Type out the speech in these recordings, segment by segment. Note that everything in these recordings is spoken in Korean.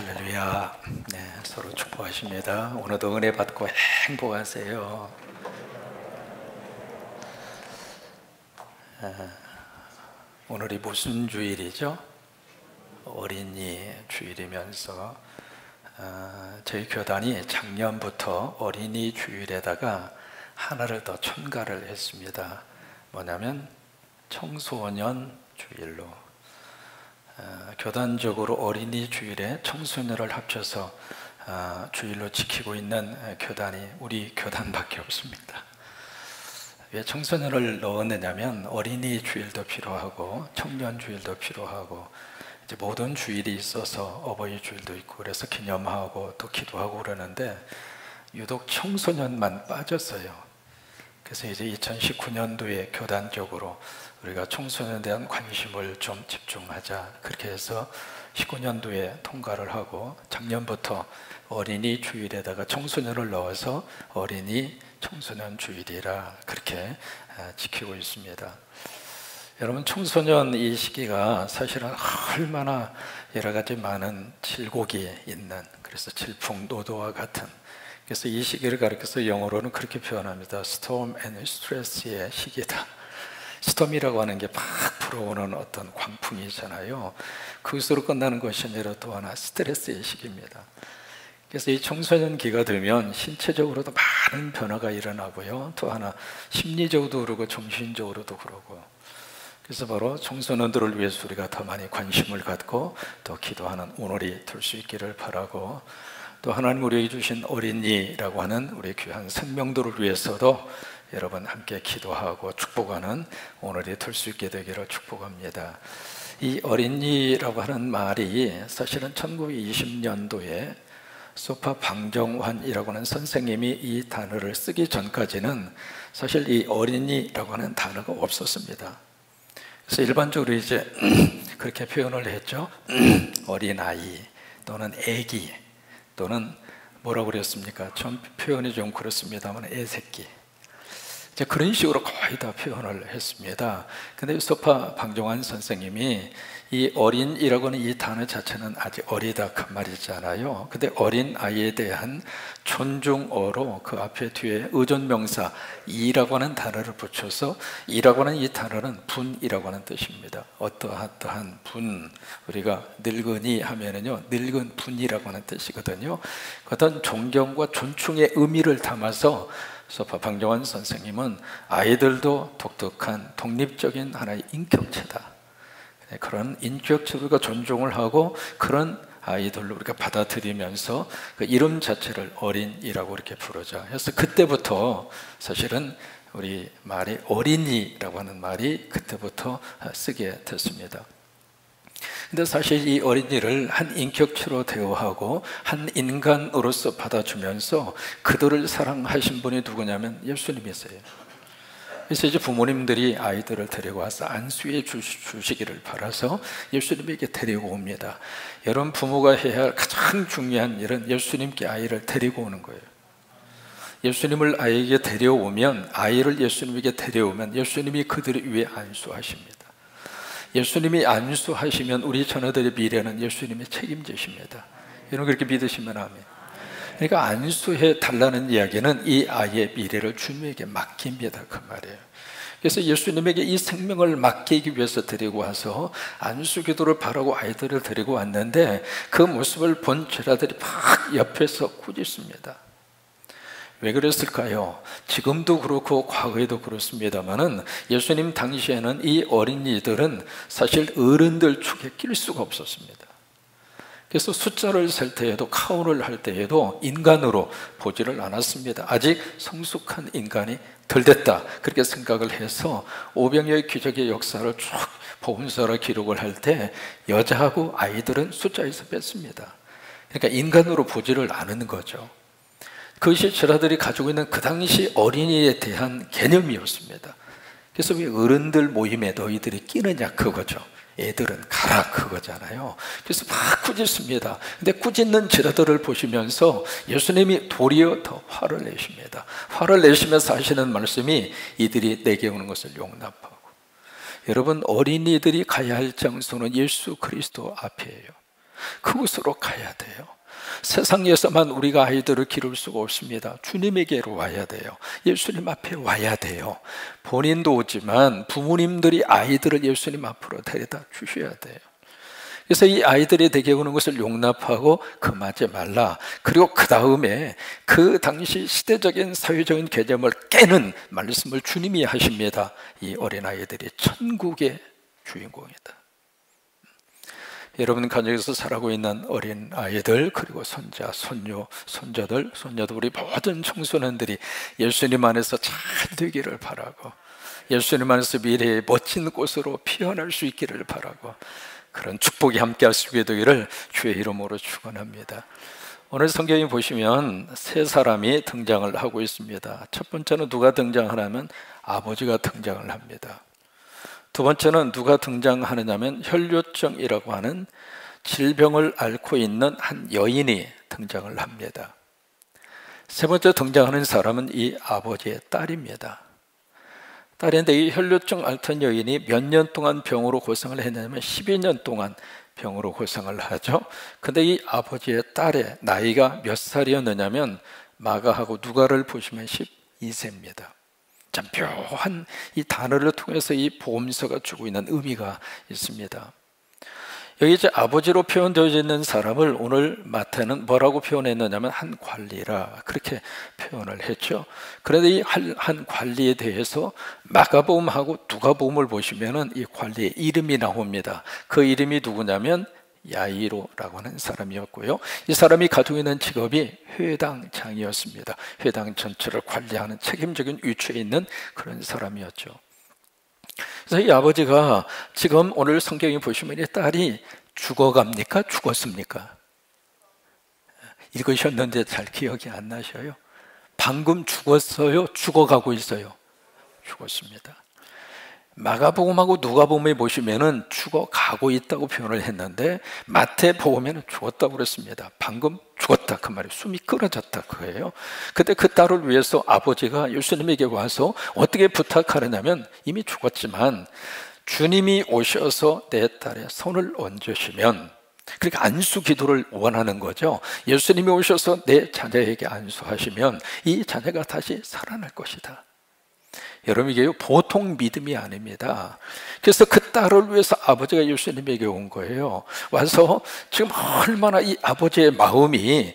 할렐루야. 네, 서로 축복하십니다. 오늘도 은혜 받고 행복하세요. 오늘이 무슨 주일이죠? 어린이 주일이면서 저희 교단이 작년부터 어린이 주일에다가 하나를 더 첨가를 했습니다. 뭐냐면 청소년 주일로. 교단적으로 어린이 주일에 청소년을 합쳐서 주일로 지키고 있는 교단이 우리 교단밖에 없습니다. 왜 청소년을 넣었느냐면 어린이 주일도 필요하고 청년 주일도 필요하고 이제 모든 주일이 있어서 어버이 주일도 있고 그래서 기념하고 또 기도하고 그러는데 유독 청소년만 빠졌어요. 그래서 이제 2019년도에 교단적으로 우리가 청소년에 대한 관심을 좀 집중하자 그렇게 해서 19년도에 통과를 하고 작년부터 어린이 주일에다가 청소년을 넣어서 어린이 청소년 주일이라 그렇게 지키고 있습니다. 여러분, 청소년 이 시기가 사실은 얼마나 여러 가지 많은 질곡이 있는, 그래서 질풍노도와 같은, 그래서 이 시기를 가리켜서 영어로는 그렇게 표현합니다. Storm and Stress의 시기다. 스톰이라고 하는 게 막 불어오는 어떤 광풍이잖아요. 그것으로 끝나는 것이 아니라 또 하나 스트레스의 시기입니다. 그래서 이 청소년 기가 되면 신체적으로도 많은 변화가 일어나고요. 또 하나 심리적으로도 그러고 정신적으로도 그러고. 그래서 바로 청소년들을 위해서 우리가 더 많이 관심을 갖고 또 기도하는 오늘이 될 수 있기를 바라고, 또 하나님 우리에게 주신 어린이라고 하는 우리 귀한 생명들을 위해서도 여러분 함께 기도하고 축복하는 오늘이 될 수 있게 되기를 축복합니다. 이 어린이라고 하는 말이 사실은 1920년도에 소파 방정환이라고 하는 선생님이 이 단어를 쓰기 전까지는 사실 이 어린이라고 하는 단어가 없었습니다. 그래서 일반적으로 이제 그렇게 표현을 했죠. 어린아이 또는 애기 또는 뭐라고 그랬습니까? 좀 표현이 좀 그렇습니다만 애새끼, 그런 식으로 거의 다 표현을 했습니다. 근데 소파 방정환 선생님이 이 어린이라고 하는 이 단어 자체는 아직 어리다 그 말이잖아요. 근데 어린 아이에 대한 존중어로 그 앞에 뒤에 의존명사 이라고 하는 단어를 붙여서, 이라고 하는 이 단어는 분이라고 하는 뜻입니다. 어떠한 분, 우리가 늙은이 하면은요 늙은 분이라고 하는 뜻이거든요. 어떤 존경과 존중의 의미를 담아서 소파 방정환 선생님은 아이들도 독특한 독립적인 하나의 인격체다, 그런 인격체가 존중을 하고 그런 아이들로 우리가 받아들이면서 그 이름 자체를 어린이라고 이렇게 부르자 해서 그때부터 사실은 우리 말이 어린이라고 하는 말이 그때부터 쓰게 됐습니다. 근데 사실 이 어린이를 한 인격체로 대우하고 한 인간으로서 받아주면서 그들을 사랑하신 분이 누구냐면 예수님이세요. 그래서 이제 부모님들이 아이들을 데리고 와서 안수해 주시기를 바라서 예수님에게 데리고 옵니다. 여러분, 부모가 해야 할 가장 중요한 일은 예수님께 아이를 데리고 오는 거예요. 예수님을 아이에게 데려오면, 아이를 예수님에게 데려오면 예수님이 그들을 위해 안수하십니다. 예수님이 안수하시면 우리 자녀들의 미래는 예수님이 책임지십니다. 여러분, 그렇게 믿으시면 아멘. 그러니까 안수해 달라는 이야기는 이 아이의 미래를 주님에게 맡깁니다 그 말이에요. 그래서 예수님에게 이 생명을 맡기기 위해서 데리고 와서 안수 기도를 바라고 아이들을 데리고 왔는데 그 모습을 본 제자들이 막 옆에서 꾸짖습니다. 왜 그랬을까요? 지금도 그렇고 과거에도 그렇습니다만은 예수님 당시에는 이 어린이들은 사실 어른들 축에 낄 수가 없었습니다. 그래서 숫자를 셀 때에도, 카운을 할 때에도 인간으로 보지를 않았습니다. 아직 성숙한 인간이 덜 됐다 그렇게 생각을 해서 오병이어의 기적의 역사를 쭉 복음서로 기록을 할 때 여자하고 아이들은 숫자에서 뺐습니다. 그러니까 인간으로 보지를 않은 거죠. 그것이 제자들이 가지고 있는 그 당시 어린이에 대한 개념이었습니다. 그래서 왜 어른들 모임에 너희들이 끼느냐 그거죠. 애들은 가라 그거잖아요. 그래서 막 꾸짖습니다. 근데 꾸짖는 제자들을 보시면서 예수님이 도리어 더 화를 내십니다. 화를 내시면서 하시는 말씀이 이들이 내게 오는 것을 용납하고. 여러분, 어린이들이 가야 할 장소는 예수 그리스도 앞이에요. 그곳으로 가야 돼요. 세상에서만 우리가 아이들을 기를 수가 없습니다. 주님에게로 와야 돼요. 예수님 앞에 와야 돼요. 본인도 오지만 부모님들이 아이들을 예수님 앞으로 데려다 주셔야 돼요. 그래서 이 아이들이 되게 오는 것을 용납하고 금하지 말라. 그리고 그 다음에 그 당시 시대적인 사회적인 개념을 깨는 말씀을 주님이 하십니다. 이 어린아이들이 천국의 주인공이다. 여러분 가정에서 살아가고 있는 어린아이들, 그리고 손자, 손녀, 손자들, 손녀들, 우리 모든 청소년들이 예수님 안에서 잘 되기를 바라고, 예수님 안에서 미래의 멋진 꽃으로 피어날 수 있기를 바라고, 그런 축복이 함께 할 수 있게 되기를 주의 이름으로 축원합니다. 오늘 성경에 보시면 세 사람이 등장을 하고 있습니다. 첫 번째는 누가 등장하냐면 아버지가 등장을 합니다. 두 번째는 누가 등장하느냐면 혈뇨증이라고 하는 질병을 앓고 있는 한 여인이 등장을 합니다. 세 번째 등장하는 사람은 이 아버지의 딸입니다. 딸인데 이 혈뇨증 앓던 여인이 몇 년 동안 병으로 고생을 했냐면 12년 동안 병으로 고생을 하죠. 근데 이 아버지의 딸의 나이가 몇 살이었느냐면 마가하고 누가를 보시면 12세입니다. 참 묘한 이 단어를 통해서 이 복음서가 주고 있는 의미가 있습니다. 여기 이제 아버지로 표현되어 있는 사람을 오늘 마태는 뭐라고 표현했느냐면 한 관리라, 그렇게 표현을 했죠. 그런데 이 한 관리에 대해서 마가복음하고 누가복음을 보시면은 이 관리의 이름이 나옵니다. 그 이름이 누구냐면 야이로라고 하는 사람이었고요. 이 사람이 가지고 있는 직업이 회당장이었습니다. 회당 전체를 관리하는 책임적인 위치에 있는 그런 사람이었죠. 그래서 이 아버지가 지금 오늘 성경에 보시면 이 딸이 죽어갑니까? 죽었습니까? 읽으셨는데 잘 기억이 안 나셔요? 방금 죽었어요? 죽어가고 있어요? 죽었습니다. 마가복음하고 누가복음에 보시면은 죽어가고 있다고 표현을 했는데 마태복음에는 죽었다고 그랬습니다. 방금 죽었다 그 말이, 숨이 끊어졌다 그거예요. 그때 그 딸을 위해서 아버지가 예수님에게 와서 어떻게 부탁하느냐면 이미 죽었지만 주님이 오셔서 내 딸의 손을 얹으시면, 그러니까 안수 기도를 원하는 거죠. 예수님이 오셔서 내 자녀에게 안수하시면 이 자녀가 다시 살아날 것이다. 여러분 이게 보통 믿음이 아닙니다. 그래서 그 딸을 위해서 아버지가 예수님에게 온 거예요. 와서 지금 얼마나 이 아버지의 마음이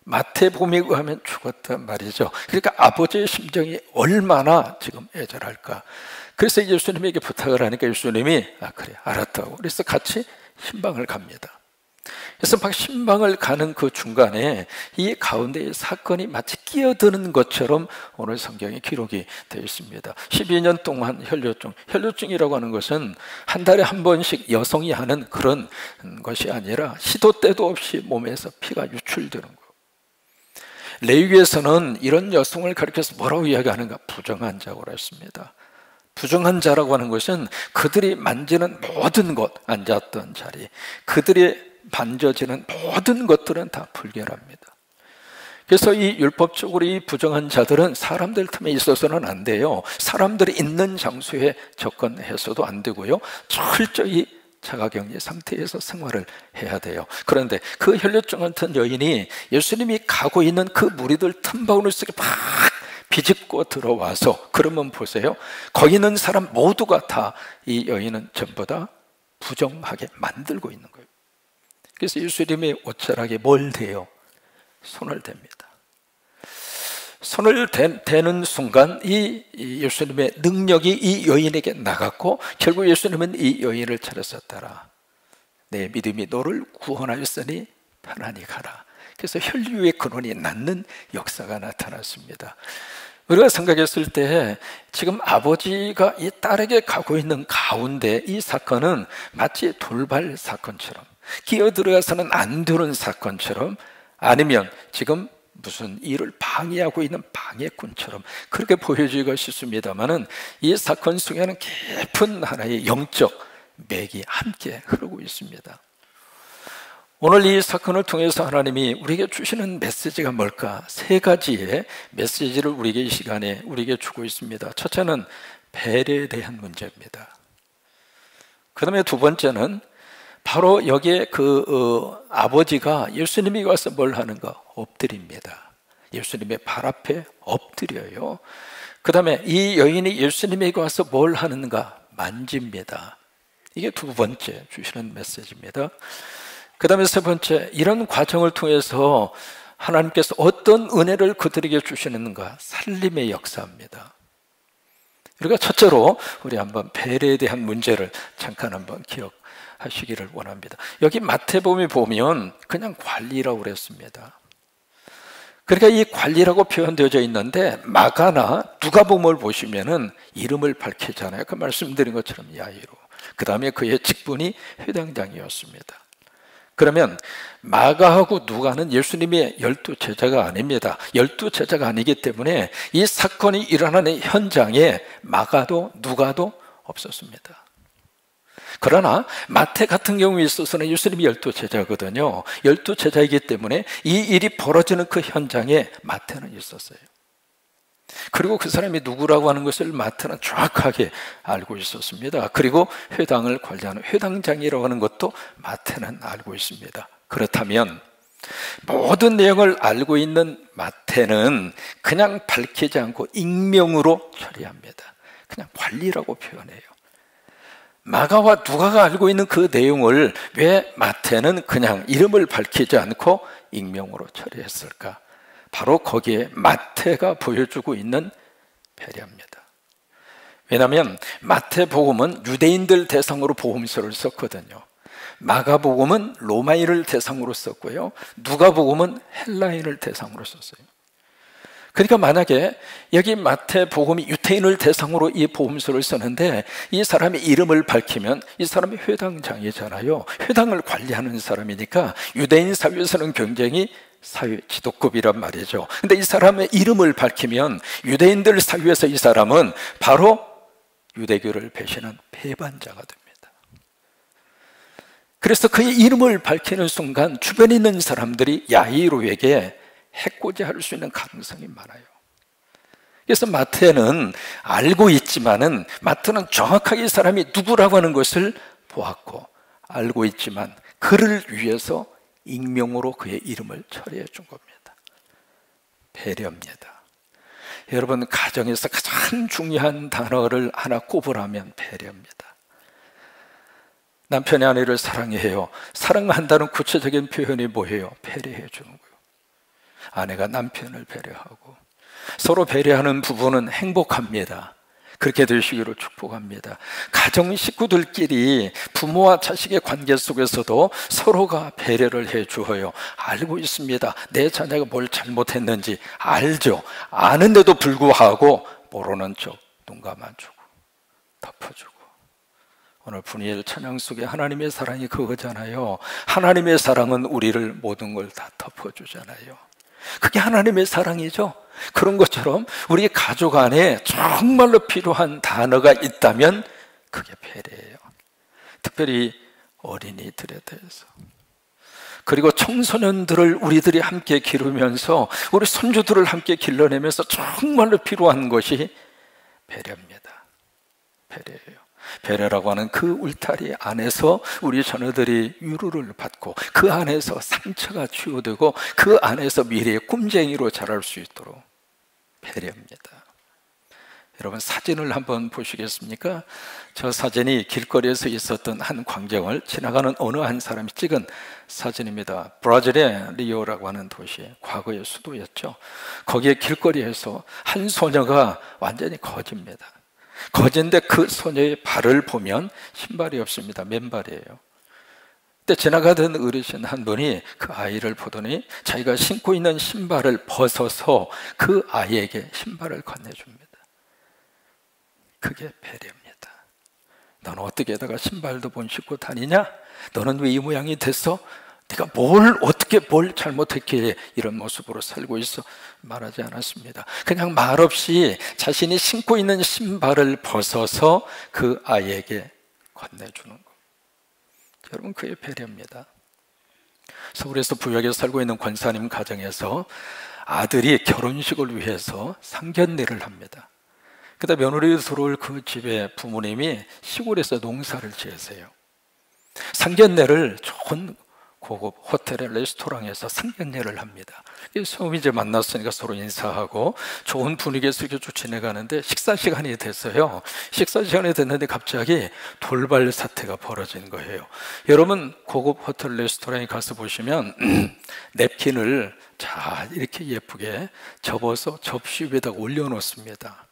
마태복음에 의하면 죽었단 말이죠. 그러니까 아버지의 심정이 얼마나 지금 애절할까. 그래서 예수님에게 부탁을 하니까 예수님이 그래 알았다고, 그래서 같이 신방을 갑니다. 그래서 막 신방을 가는 그 중간에 이 가운데의 사건이 마치 끼어드는 것처럼 오늘 성경에 기록이 되어 있습니다. 12년 동안 혈뇨증이라고 하는 것은 한 달에 한 번씩 여성이 하는 그런 것이 아니라 시도 때도 없이 몸에서 피가 유출되는 거예요. 레위기에서는 이런 여성을 가리켜서 뭐라고 이야기하는가? 부정한 자라고 했습니다. 부정한 자라고 하는 것은 그들이 만지는 모든 것, 앉았던 자리, 그들이 만져지는 모든 것들은 다 불결합니다. 그래서 이 율법적으로 이 부정한 자들은 사람들 틈에 있어서는 안 돼요. 사람들이 있는 장소에 접근해서도 안 되고요, 철저히 자가격리 상태에서 생활을 해야 돼요. 그런데 그 혈뇨증 같은 여인이 예수님이 가고 있는 그 무리들 틈바구니 속에 막 비집고 들어와서, 그러면 보세요, 거기 있는 사람 모두가 다 이 여인은 전부 다 부정하게 만들고 있는 거예요. 그래서 예수님이 옷자락에 뭘 대요? 손을 댑니다. 손을 대는 순간 이 예수님의 능력이 이 여인에게 나갔고, 결국 예수님은 이 여인을 차렸었더라. 내 믿음이 너를 구원하였으니 편안히 가라. 그래서 혈류의 근원이 낫는 역사가 나타났습니다. 우리가 생각했을 때 지금 아버지가 이 딸에게 가고 있는 가운데 이 사건은 마치 돌발 사건처럼, 끼어들어가서는 안 되는 사건처럼, 아니면 지금 무슨 일을 방해하고 있는 방해꾼처럼 그렇게 보여지기가 쉽습니다만은 이 사건 속에는 깊은 하나의 영적 맥이 함께 흐르고 있습니다. 오늘 이 사건을 통해서 하나님이 우리에게 주시는 메시지가 뭘까? 세 가지의 메시지를 우리에게 이 시간에 우리에게 주고 있습니다. 첫째는 배려에 대한 문제입니다. 그 다음에 두 번째는 바로 여기에 아버지가 예수님이 와서 뭘 하는가? 엎드립니다. 예수님의 발 앞에 엎드려요. 그 다음에 이 여인이 예수님에게 와서 뭘 하는가? 만집니다. 이게 두 번째 주시는 메시지입니다. 그 다음에 세 번째, 이런 과정을 통해서 하나님께서 어떤 은혜를 그들에게 주시는가? 살림의 역사입니다. 우리가 첫째로 우리 한번 배려에 대한 문제를 잠깐 한번 기억하시기를 원합니다. 여기 마태복음에 보면 그냥 관리라고 그랬습니다. 그러니까 이 관리라고 표현되어져 있는데 마가나 누가복음을 보시면은 이름을 밝히잖아요. 그 말씀드린 것처럼 야이로. 그 다음에 그의 직분이 회당장이었습니다. 그러면 마가하고 누가는 예수님의 12제자가 아닙니다. 12제자가 아니기 때문에 이 사건이 일어나는 현장에 마가도 누가도 없었습니다. 그러나 마태 같은 경우에 있어서는 예수님이 12제자거든요. 12제자이기 때문에 이 일이 벌어지는 그 현장에 마태는 있었어요. 그리고 그 사람이 누구라고 하는 것을 마태는 정확하게 알고 있었습니다. 그리고 회당을 관리하는 회당장이라고 하는 것도 마태는 알고 있습니다. 그렇다면 모든 내용을 알고 있는 마태는 그냥 밝히지 않고 익명으로 처리합니다. 그냥 관리라고 표현해요. 마가와 누가가 알고 있는 그 내용을 왜 마태는 그냥 이름을 밝히지 않고 익명으로 처리했을까? 바로 거기에 마태가 보여주고 있는 배려입니다. 왜냐하면 마태복음은 유대인들 대상으로 복음서를 썼거든요. 마가복음은 로마인을 대상으로 썼고요. 누가복음은 헬라인을 대상으로 썼어요. 그러니까 만약에 여기 마태복음이 유대인을 대상으로 이 복음서를 쓰는데 이 사람의 이름을 밝히면 이 사람이 회당장이잖아요. 회당을 관리하는 사람이니까 유대인 사회에서는 굉장히 사회 지도급이란 말이죠. 근데 이 사람의 이름을 밝히면 유대인들 사회에서 이 사람은 바로 유대교를 배신한 배반자가 됩니다. 그래서 그의 이름을 밝히는 순간 주변에 있는 사람들이 야이로에게 해코지할 수 있는 가능성이 많아요. 그래서 마태는 알고 있지만은 마태는 정확하게 이 사람이 누구라고 하는 것을 보았고 알고 있지만 그를 위해서 익명으로 그의 이름을 처리해 준 겁니다. 배려입니다. 여러분, 가정에서 가장 중요한 단어를 하나 꼽으라면 배려입니다. 남편이 아내를 사랑해요. 사랑한다는 구체적인 표현이 뭐예요? 배려해 주는 거예요. 아내가 남편을 배려하고 서로 배려하는 부부는 행복합니다. 그렇게 되시기로 축복합니다. 가정 식구들끼리 부모와 자식의 관계 속에서도 서로가 배려를 해 주어요. 알고 있습니다. 내 자녀가 뭘 잘못했는지 알죠. 아는데도 불구하고 모르는 척 눈 감아주고 덮어주고. 오늘 분이엘 찬양 속에 하나님의 사랑이 그거잖아요. 하나님의 사랑은 우리를 모든 걸 다 덮어주잖아요. 그게 하나님의 사랑이죠. 그런 것처럼 우리 가족 안에 정말로 필요한 단어가 있다면 그게 배려예요. 특별히 어린이들에 대해서. 그리고 청소년들을 우리들이 함께 기르면서 우리 손주들을 함께 길러내면서 정말로 필요한 것이 배려입니다. 배려예요. 배려라고 하는 그 울타리 안에서 우리 자녀들이 위로를 받고 그 안에서 상처가 치유되고 그 안에서 미래의 꿈쟁이로 자랄 수 있도록 배려입니다. 여러분, 사진을 한번 보시겠습니까? 저 사진이 길거리에서 있었던 한 광경을 지나가는 어느 한 사람이 찍은 사진입니다. 브라질의 리오라고 하는 도시, 과거의 수도였죠. 거기에 길거리에서 한 소녀가 완전히 거지입니다. 거진데 그 소녀의 발을 보면 신발이 없습니다. 맨발이에요. 그때 지나가던 어르신 한 분이 그 아이를 보더니 자기가 신고 있는 신발을 벗어서 그 아이에게 신발을 건네줍니다. 그게 배려입니다. 너는 어떻게 하다가 신발도 못 신고 다니냐? 너는 왜 이 모양이 됐어? 네가 뭘 잘못했기에 이런 모습으로 살고 있어? 말하지 않았습니다. 그냥 말없이 자신이 신고 있는 신발을 벗어서 그 아이에게 건네주는 것. 여러분, 그게 배려입니다. 서울에서 부역에 살고 있는 권사님 가정에서 아들이 결혼식을 위해서 상견례를 합니다. 그다음 며느리 들어올 그 집에 부모님이 시골에서 농사를 지으세요. 상견례를 좋은 고급 호텔의 레스토랑에서 상견례를 합니다. 처음 이제 만났으니까 서로 인사하고 좋은 분위기에서 이렇게 쭉 지내가는데 식사 시간이 됐어요. 식사 시간이 됐는데 갑자기 돌발 사태가 벌어진 거예요. 여러분 고급 호텔 레스토랑에 가서 보시면 냅킨을 잘 이렇게 예쁘게 접어서 접시 위에다 올려놓습니다.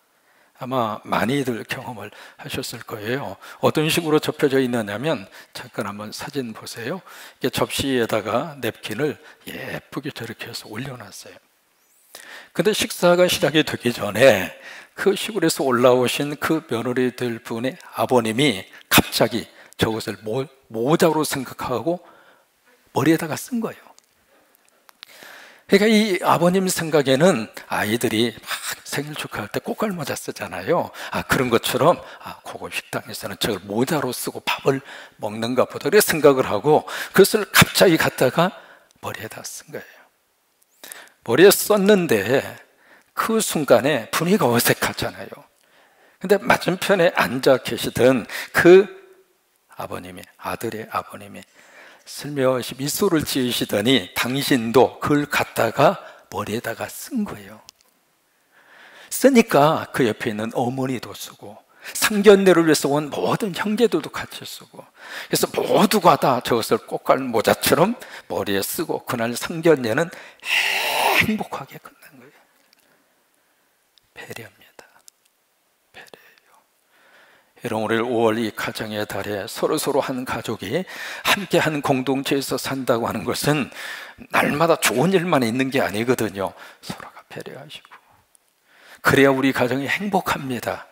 아마 많이들 경험을 하셨을 거예요. 어떤 식으로 접혀져 있느냐면 잠깐 한번 사진 보세요. 이게 접시에다가 냅킨을 예쁘게 저렇게 해서 올려놨어요. 근데 식사가 시작이 되기 전에 그 시골에서 올라오신 그 며느리들 분의 아버님이 갑자기 저것을 모자로 생각하고 머리에다가 쓴 거예요. 그러니까 이 아버님 생각에는 아이들이 막 생일 축하할 때 꽃갈 모자 쓰잖아요. 그런 것처럼 고급 식당에서는 저걸 모자로 쓰고 밥을 먹는가 보다 그렇게 생각을 하고 그것을 갑자기 갖다가 머리에다 쓴 거예요. 머리에 썼는데 그 순간에 분위기가 어색하잖아요. 근데 맞은편에 앉아 계시던 그 아버님이, 아들의 아버님이 슬며시 미소를 지으시더니 당신도 그걸 갖다가 머리에다가 쓴 거예요. 쓰니까 그 옆에 있는 어머니도 쓰고 상견례를 위해서 온 모든 형제들도 같이 쓰고 그래서 모두가 다 저것을 꽃갈 모자처럼 머리에 쓰고 그날 상견례는 행복하게 끝난 거예요. 배려입니다. 여러분 우리 5월 이 가정의 달에 서로 한 가족이 함께 한 공동체에서 산다고 하는 것은 날마다 좋은 일만 있는 게 아니거든요. 서로가 배려하시고 그래야 우리 가정이 행복합니다.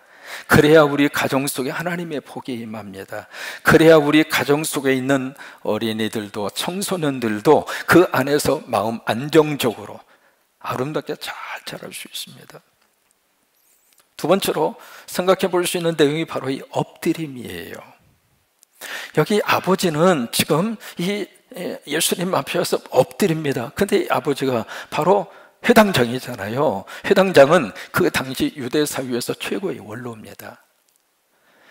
그래야 우리 가정 속에 하나님의 복이 임합니다. 그래야 우리 가정 속에 있는 어린이들도 청소년들도 그 안에서 마음 안정적으로 아름답게 잘 자랄 수 있습니다. 두 번째로 생각해 볼 수 있는 내용이 바로 이 엎드림이에요. 여기 아버지는 지금 이 예수님 앞에 와서 엎드립니다. 근데 이 아버지가 바로 회당장이잖아요. 회당장은 그 당시 유대 사회에서 최고의 원로입니다.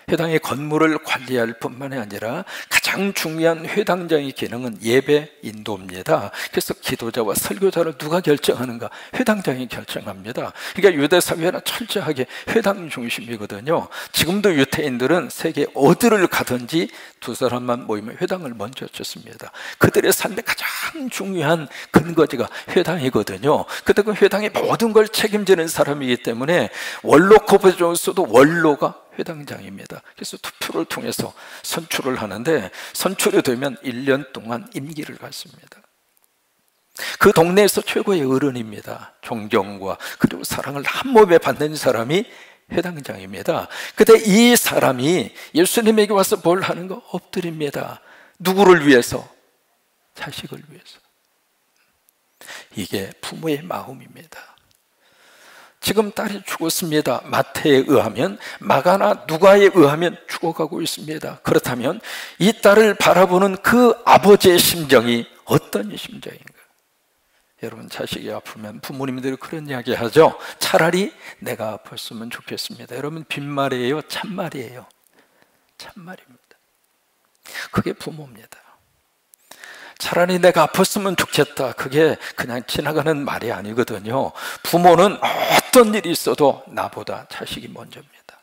회당의 건물을 관리할 뿐만이 아니라 가장 중요한 회당장의 기능은 예배 인도입니다. 그래서 기도자와 설교자를 누가 결정하는가? 회당장이 결정합니다. 그러니까 유대 사회는 철저하게 회당 중심이거든요. 지금도 유대인들은 세계 어디를 가든지 두 사람만 모이면 회당을 먼저 찾습니다. 그들의 삶의 가장 중요한 근거지가 회당이거든요. 근데 그 회당의 모든 걸 책임지는 사람이기 때문에 원로 꼽아줬어도 원로가 회당장입니다. 그래서 투표를 통해서 선출을 하는데 선출이 되면 1년 동안 임기를 갖습니다. 그 동네에서 최고의 어른입니다. 존경과 그리고 사랑을 한 몸에 받는 사람이 회당장입니다. 근데 이 사람이 예수님에게 와서 뭘 하는 거? 엎드립니다. 누구를 위해서? 자식을 위해서. 이게 부모의 마음입니다. 지금 딸이 죽었습니다. 마태에 의하면, 마가나 누가에 의하면 죽어가고 있습니다. 그렇다면 이 딸을 바라보는 그 아버지의 심정이 어떤 심정인가? 여러분, 자식이 아프면 부모님들이 그런 이야기 하죠. 차라리 내가 아팠으면 좋겠습니다. 여러분, 빈말이에요? 참말이에요? 참말입니다. 그게 부모입니다. 차라리 내가 아팠으면 좋겠다. 그게 그냥 지나가는 말이 아니거든요. 부모는 어떤 일이 있어도 나보다 자식이 먼저입니다.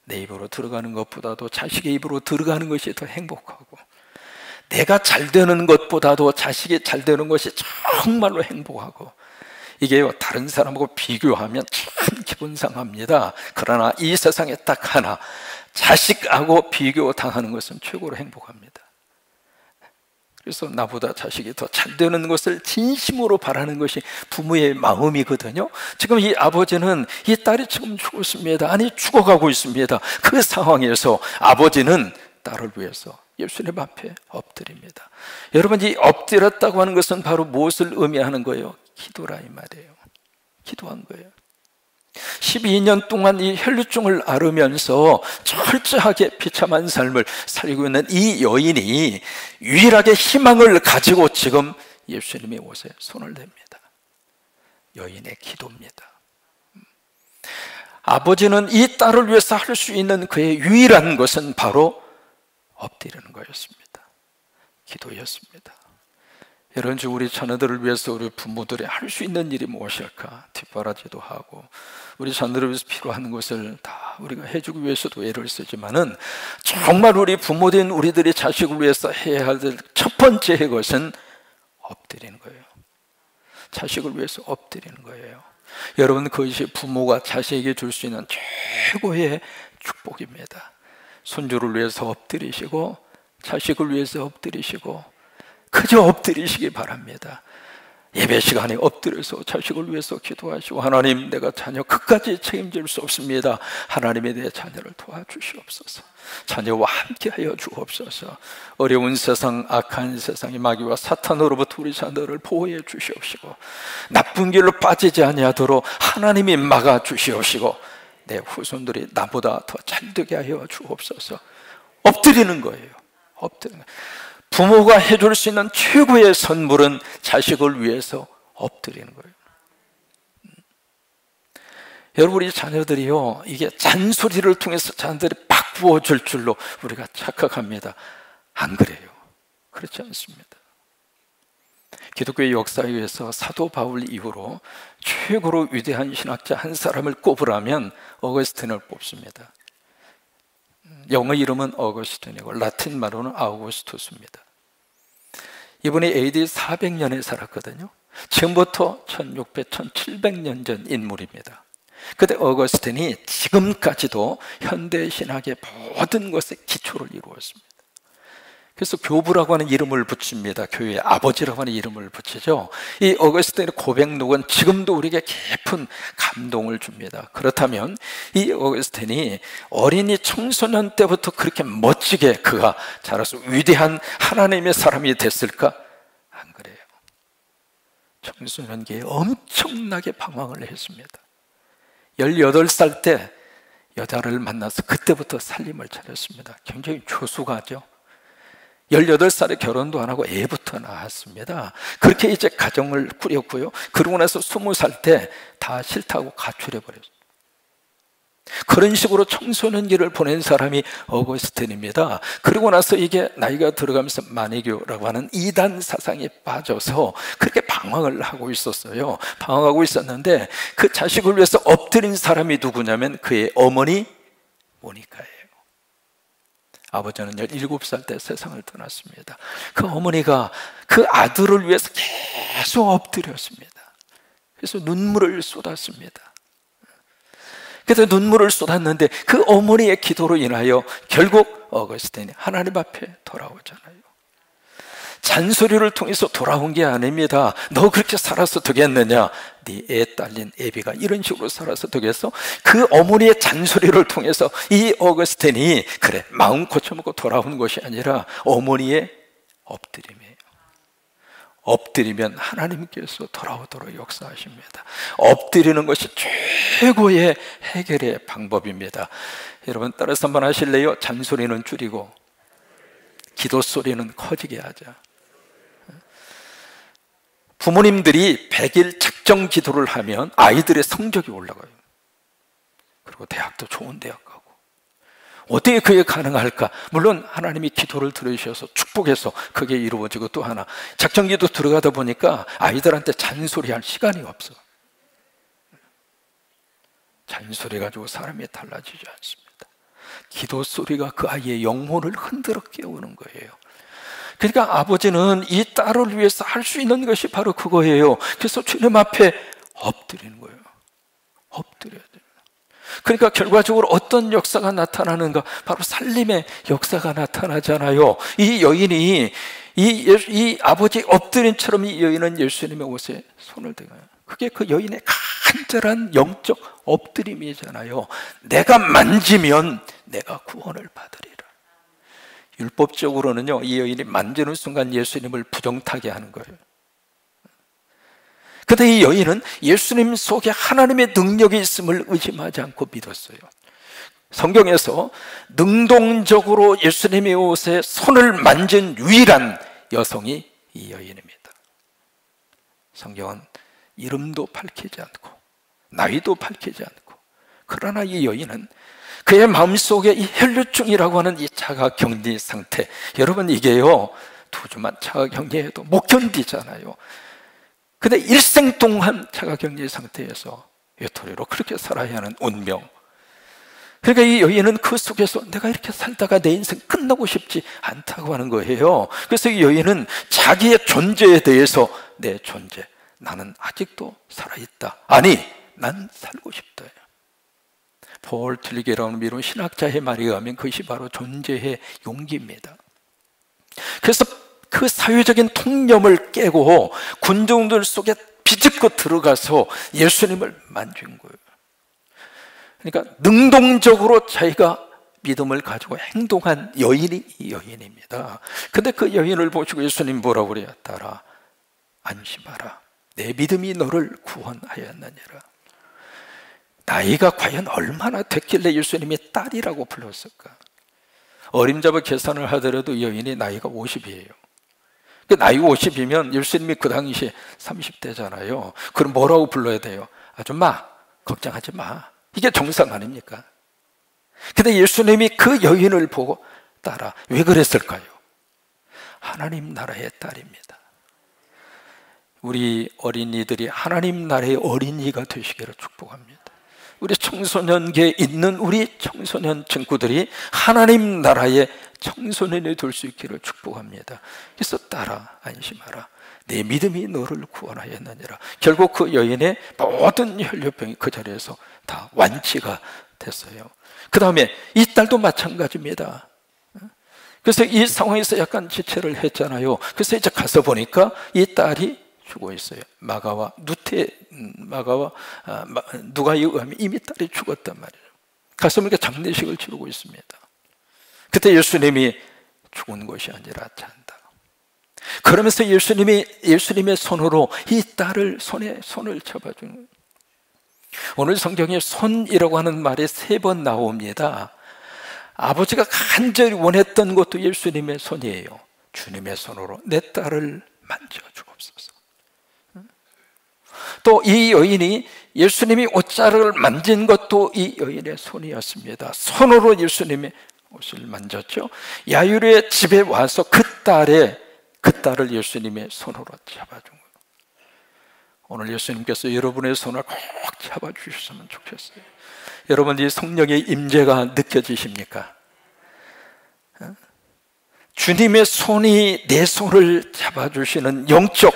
내 입으로 들어가는 것보다도 자식의 입으로 들어가는 것이 더 행복하고, 내가 잘 되는 것보다도 자식이 잘 되는 것이 정말로 행복하고, 이게요, 다른 사람하고 비교하면 참 기분 상합니다. 그러나 이 세상에 딱 하나, 자식하고 비교당하는 것은 최고로 행복합니다. 그래서 나보다 자식이 더 잘 되는 것을 진심으로 바라는 것이 부모의 마음이거든요. 지금 이 아버지는 이 딸이 지금 죽었습니다. 아니, 죽어가고 있습니다. 그 상황에서 아버지는 딸을 위해서 예수님 앞에 엎드립니다. 여러분, 이 엎드렸다고 하는 것은 바로 무엇을 의미하는 거예요? 기도라 이 말이에요. 기도한 거예요. 12년 동안 이 혈루증을 앓으면서 철저하게 비참한 삶을 살고 있는 이 여인이 유일하게 희망을 가지고 지금 예수님의 옷에 손을 댑니다. 여인의 기도입니다. 아버지는 이 딸을 위해서 할 수 있는 그의 유일한 것은 바로 엎드리는 거였습니다. 기도였습니다. 이런 주 우리 자녀들을 위해서 우리 부모들이 할 수 있는 일이 무엇일까? 뒷바라지도 하고 우리 자녀들을 위해서 필요한 것을 다 우리가 해주기 위해서도 애를 쓰지만은 정말 우리 부모된 우리들이 자식을 위해서 해야 할 첫 번째 것은 엎드리는 거예요. 자식을 위해서 엎드리는 거예요. 여러분, 그것이 부모가 자식에게 줄 수 있는 최고의 축복입니다. 손주를 위해서 엎드리시고 자식을 위해서 엎드리시고 그저 엎드리시기 바랍니다. 예배 시간에 엎드려서 자식을 위해서 기도하시고, 하나님, 내가 자녀 끝까지 책임질 수 없습니다. 하나님이 내 자녀를 도와주시옵소서. 자녀와 함께하여 주옵소서. 어려운 세상, 악한 세상의 마귀와 사탄으로부터 우리 자녀를 보호해 주시옵시고, 나쁜 길로 빠지지 아니하도록 하나님이 막아 주시옵시고, 내 후손들이 나보다 더 잘되게 하여 주옵소서. 엎드리는 거예요. 엎드리는 거예요. 부모가 해줄 수 있는 최고의 선물은 자식을 위해서 엎드리는 거예요. 여러분, 우리 자녀들이요, 이게 잔소리를 통해서 자녀들이 막 부어줄 줄로 우리가 착각합니다. 안 그래요. 그렇지 않습니다. 기독교의 역사에서 사도 바울 이후로 최고로 위대한 신학자 한 사람을 꼽으라면 어거스틴을 뽑습니다. 영어 이름은 어거스틴이고 라틴 말로는 아우구스투스입니다. 이분이 AD 400년에 살았거든요. 지금부터 1600, 1700년 전 인물입니다. 그때 어거스틴이 지금까지도 현대 신학의 모든 것의 기초를 이루었습니다. 그래서 교부라고 하는 이름을 붙입니다. 교회의 아버지라고 하는 이름을 붙이죠. 이 어거스틴의 고백록은 지금도 우리에게 깊은 감동을 줍니다. 그렇다면 이 어거스틴이 어린이 청소년 때부터 그렇게 멋지게 그가 자라서 위대한 하나님의 사람이 됐을까? 안 그래요. 청소년기에 엄청나게 방황을 했습니다. 18살 때 여자를 만나서 그때부터 살림을 차렸습니다. 굉장히 조숙하죠. 18살에 결혼도 안 하고 애부터 낳았습니다. 그렇게 이제 가정을 꾸렸고요. 그러고 나서 20살 때 다 싫다고 가출해버렸어요. 그런 식으로 청소년기를 보낸 사람이 어거스틴입니다. 그리고 나서 이게 나이가 들어가면서 마니교라고 하는 이단 사상에 빠져서 그렇게 방황을 하고 있었어요. 방황하고 있었는데 그 자식을 위해서 엎드린 사람이 누구냐면 그의 어머니 모니카예요. 아버지는 17살 때 세상을 떠났습니다. 그 어머니가 그 아들을 위해서 계속 엎드렸습니다. 그래서 눈물을 쏟았습니다. 그래서 눈물을 쏟았는데 그 어머니의 기도로 인하여 결국 어거스틴이 하나님 앞에 돌아오잖아요. 잔소리를 통해서 돌아온 게 아닙니다. 너 그렇게 살아서 되겠느냐? 네 애 딸린 애비가 이런 식으로 살아서 되겠어? 그 어머니의 잔소리를 통해서 이 어거스틴이 그래 마음 고쳐먹고 돌아온 것이 아니라 어머니의 엎드림이에요. 엎드리면 하나님께서 돌아오도록 역사하십니다. 엎드리는 것이 최고의 해결의 방법입니다. 여러분 따라서 한번 하실래요? 잔소리는 줄이고 기도 소리는 커지게 하자. 부모님들이 100일 작정 기도를 하면 아이들의 성적이 올라가요. 그리고 대학도 좋은 대학 가고. 어떻게 그게 가능할까? 물론 하나님이 기도를 들으셔서 축복해서 그게 이루어지고, 또 하나 작정 기도 들어가다 보니까 아이들한테 잔소리할 시간이 없어. 잔소리 가지고 사람이 달라지지 않습니다. 기도 소리가 그 아이의 영혼을 흔들어 깨우는 거예요. 그러니까 아버지는 이 딸을 위해서 할 수 있는 것이 바로 그거예요. 그래서 주님 앞에 엎드리는 거예요. 엎드려야 돼요. 그러니까 결과적으로 어떤 역사가 나타나는가? 바로 살림의 역사가 나타나잖아요. 이 여인이 이 아버지 엎드림처럼 이 여인은 예수님의 옷에 손을 대고요. 그게 그 여인의 간절한 영적 엎드림이잖아요. 내가 만지면 내가 구원을 받으리라. 율법적으로는요, 이 여인이 만지는 순간 예수님을 부정타게 하는 거예요. 그런데 이 여인은 예수님 속에 하나님의 능력이 있음을 의심하지 않고 믿었어요. 성경에서 능동적으로 예수님의 옷에 손을 만진 유일한 여성이 이 여인입니다. 성경은 이름도 밝히지 않고 나이도 밝히지 않고, 그러나 이 여인은 그의 마음속에 이 혈류증이라고 하는 이 자가격리 상태, 여러분 이게요 2주만 자가격리해도 못 견디잖아요. 근데 일생 동안 자가격리 상태에서 외톨이로 그렇게 살아야 하는 운명. 그러니까 이 여인은 그 속에서 내가 이렇게 살다가 내 인생 끝나고 싶지 않다고 하는 거예요. 그래서 이 여인은 자기의 존재에 대해서, 내 존재, 나는 아직도 살아있다, 아니 난 살고 싶다. 폴 틸리게라는 미룬 신학자의 말에 의하면 그것이 바로 존재의 용기입니다. 그래서 그 사회적인 통념을 깨고 군중들 속에 비집고 들어가서 예수님을 만진 거예요. 그러니까 능동적으로 자기가 믿음을 가지고 행동한 여인이 이 여인입니다. 근데 그 여인을 보시고 예수님 뭐라고 그래요? 따라 안심하라, 내 믿음이 너를 구원하였느니라. 나이가 과연 얼마나 됐길래 예수님이 딸이라고 불렀을까? 어림잡아 계산을 하더라도 이 여인이 나이가 50이에요. 나이 50이면 예수님이 그 당시에 30대잖아요. 그럼 뭐라고 불러야 돼요? 아줌마, 걱정하지 마. 이게 정상 아닙니까? 근데 예수님이 그 여인을 보고 따라, 왜 그랬을까요? 하나님 나라의 딸입니다. 우리 어린이들이 하나님 나라의 어린이가 되시기를 축복합니다. 우리 청소년기에 있는 우리 청소년 친구들이 하나님 나라의 청소년이 될 수 있기를 축복합니다. 그래서 따라 안심하라, 내 믿음이 너를 구원하였느니라. 결국 그 여인의 모든 혈류병이 그 자리에서 다 완치가 됐어요. 그 다음에 이 딸도 마찬가지입니다. 그래서 이 상황에서 약간 지체를 했잖아요. 그래서 이제 가서 보니까 이 딸이 죽어 있어요. 마가와 누가에 의하면 이미 딸이 죽었단 말이에요. 가서 보니까 장례식을 치르고 있습니다. 그때 예수님이 죽은 것이 아니라 잔다. 그러면서 예수님의 손으로 이 딸을 손을 잡아주는 거예요. 오늘 성경에 손이라고 하는 말이 3번 나옵니다. 아버지가 간절히 원했던 것도 예수님의 손이에요. 주님의 손으로 내 딸을 만져주옵소서. 또 이 여인이 예수님이 옷자락을 만진 것도 이 여인의 손이었습니다. 손으로 예수님의 옷을 만졌죠. 야이로의 집에 와서 그 딸을 예수님의 손으로 잡아준 거예요. 오늘 예수님께서 여러분의 손을 꼭 잡아주셨으면 좋겠어요. 여러분, 이 성령의 임재가 느껴지십니까? 주님의 손이 내 손을 잡아주시는 영적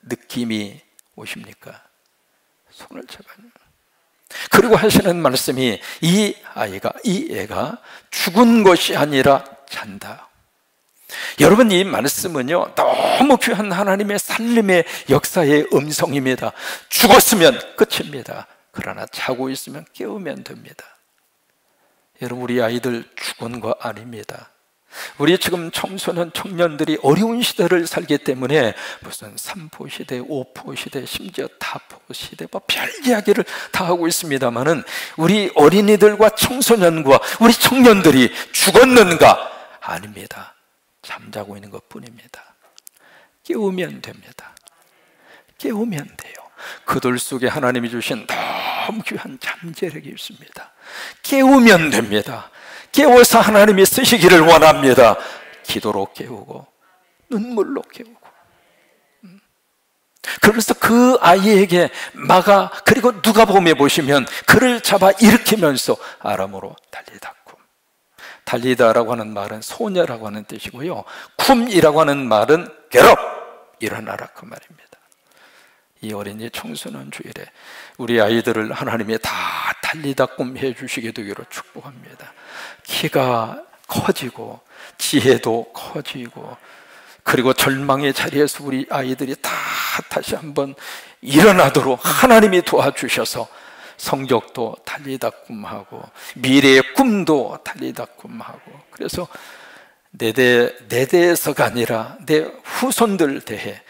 느낌이 오십니까? 손을 잡아요. 그리고 하시는 말씀이 이 애가 죽은 것이 아니라 잔다. 여러분, 이 말씀은요 너무 귀한 하나님의 살림의 역사의 음성입니다. 죽었으면 끝입니다. 그러나 자고 있으면 깨우면 됩니다. 여러분, 우리 아이들 죽은 거 아닙니다. 우리 지금 청소년 청년들이 어려운 시대를 살기 때문에 무슨 3포 시대, 5포 시대, 심지어 다포 시대, 별 이야기를 다 하고 있습니다만은 우리 어린이들과 청소년과 우리 청년들이 죽었는가? 아닙니다. 잠자고 있는 것 뿐입니다. 깨우면 됩니다. 깨우면 돼요. 그들 속에 하나님이 주신 너무 귀한 잠재력이 있습니다. 깨우면 됩니다. 깨워서 하나님이 쓰시기를 원합니다. 기도로 깨우고 눈물로 깨우고. 그래서 그 아이에게 그리고 누가복음에 보시면 그를 잡아 일으키면서 아람어로 달리다라고 하는 말은 소녀라고 하는 뜻이고요, 쿰이라고 하는 말은 get up, 일어나라, 그 말입니다. 이 어린이 청소년 주일에 우리 아이들을 하나님이 다 달리다 꿈 해주시게 되기로 축복합니다. 키가 커지고 지혜도 커지고, 그리고 절망의 자리에서 우리 아이들이 다 다시 한번 일어나도록 하나님이 도와주셔서 성적도 달리다 꿈하고 미래의 꿈도 달리다 꿈하고, 그래서 내 대해서가 아니라 내 후손들 대해,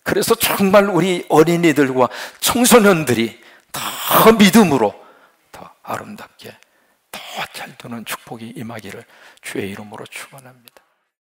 그래서 정말 우리 어린이들과 청소년들이 더 믿음으로 더 아름답게 더 잘 되는 축복이 임하기를 주의 이름으로 축원합니다.